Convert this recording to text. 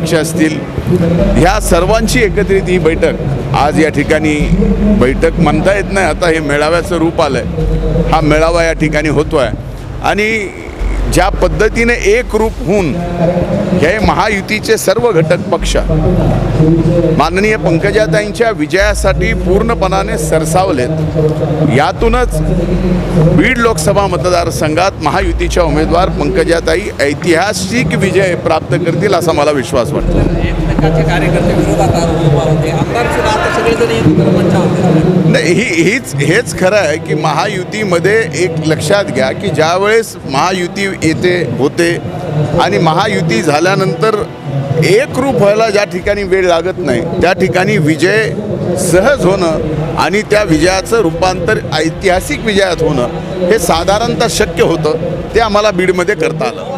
अध्यक्ष असतील, ह्या सर्वांची एकत्रित ही बैठक आज या ठिकाणी, बैठक म्हणता येत नाही, आता हे मेळाव्याचं रूप आलं आहे. हा मेळावा या ठिकाणी होतो आहे आणि ज्या पद्धतीने एकरूप होऊन हे महायुतीचे सर्व घटक पक्ष माननीय पंकजाताईंच्या विजयासाठी पूर्णपणाने सरसावलेत. यातूनच बीड लोकसभा मतदारसंघात महायुतीच्या उमेदवार पंकजाताई ऐतिहासिक विजय प्राप्त करतील असा मला विश्वास वाटतो. कार्यकर्ते विरोधात होते, आमदार सुद्धा आता सगळेजण एकत्र मंचावर. नाही, हेच खरं आहे की महायुतीमध्ये एक लक्षात घ्या की ज्यावेळेस महायुती होते आणि महायुती झाल्यानंतर एकरूप व्हायला ज्या ठिकाणी वेळ लागत नाही त्या ठिकाणी विजय सहज होणं आणि त्या विजयाचं रूपांतर ऐतिहासिक विजयात होणं हे साधारणतः शक्य होतं. ते आम्हाला बीडमध्ये करता आलं.